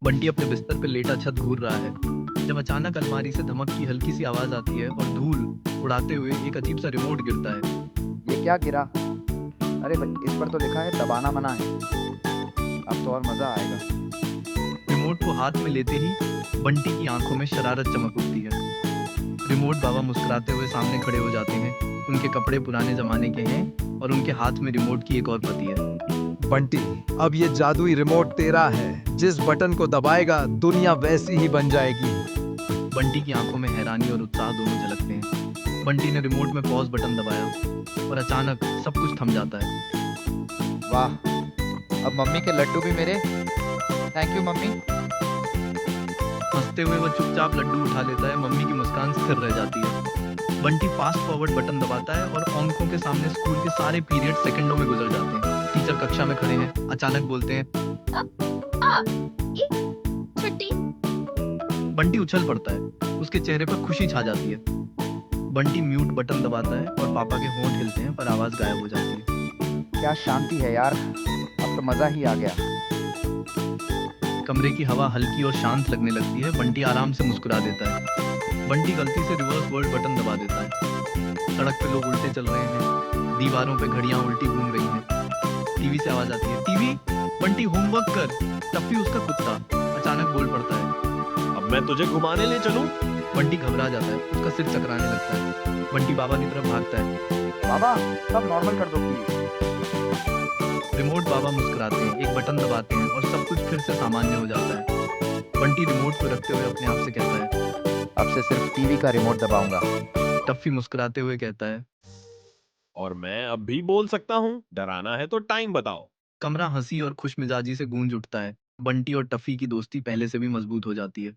बंटी अपने बिस्तर पे लेटा छत घूर रहा है जब अचानक अलमारी से धमक की हल्की सी आवाज आती है और धूल उड़ाते हुए एक अजीब सा रिमोट गिरता है। ये क्या गिरा? अरे भाई, इस पर तो लिखा है दबाना मना है। अब तो और मजा आएगा। रिमोट को हाथ में लेते ही बंटी की आंखों में शरारत चमक उठती है। रिमोट बाबा मुस्कुराते हुए सामने खड़े हो जाते हैं। उनके कपड़े पुराने जमाने के हैं और उनके हाथ में रिमोट की एक और प्रति है। बंटी, अब ये जादुई रिमोट तेरा है। जिस बटन को दबाएगा दुनिया वैसी ही बन जाएगी। बंटी की आंखों में हैरानी और उत्साह दोनों झलकते हैं। बंटी ने रिमोट में पॉज बटन दबाया और अचानक सब कुछ थम जाता है। वाह, अब मम्मी के लड्डू भी मेरे। Thank you mummy. हंसते हुए वह चुपचाप लड्डू उठा लेता है। मम्मी की मुस्कान स्थिर रह जाती है। बंटी फास्ट फॉरवर्ड बटन दबाता है और आंखों के सामने स्कूल के सारे पीरियड सेकंडों में गुजर जाते हैं। टीचर कक्षा में खड़े हैं, अचानक बोलते हैं, छुट्टी। बंटी उछल पड़ता है। उसके चेहरे पर खुशी छा जाती है। बंटी म्यूट बटन दबाता है और पापा के होंठ हिलते हैं पर आवाज गायब हो जाती है। क्या शांति है यार, अब तो मजा ही आ गया। कमरे की हवा हल्की और शांत लगने लगती है। बंटी आराम से मुस्कुरा देता है। बंटी गलती से रिवर्स वर्ल्ड बटन दबा देता है। सड़क पे लोग उल्टे चल रहे हैं। दीवारों पे घड़ियां उल्टी घूम रही हैं। टीवी से आवाज आती है, टीवी बंटी होमवर्क कर। टप्पी उसका कुत्ता अचानक बोल पड़ता है। अब मैं तुझे घुमाने ले चलूं? बंटी घबरा जाता है। उसका सिर चकराने लगता है। बंटी बाबा की तरफ भागता है। बाबा, सब नॉर्मल कर दो प्लीज। रिमोट बाबा मुस्कुराते हैं, एक बटन दबाते हैं और सब कुछ फिर से सामान्य हो जाता है। बंटी रिमोट को रखते हुए अपने आप से कहता है, अब से सिर्फ टीवी का रिमोट दबाऊंगा। टफ्फी मुस्कुराते हुए कहता है। और मैं अब भी बोल सकता हूँ, डराना है तो टाइम बताओ। कमरा हंसी और खुशमिजाजी से गूंज उठता है। बंटी और टफी की दोस्ती पहले से भी मजबूत हो जाती है।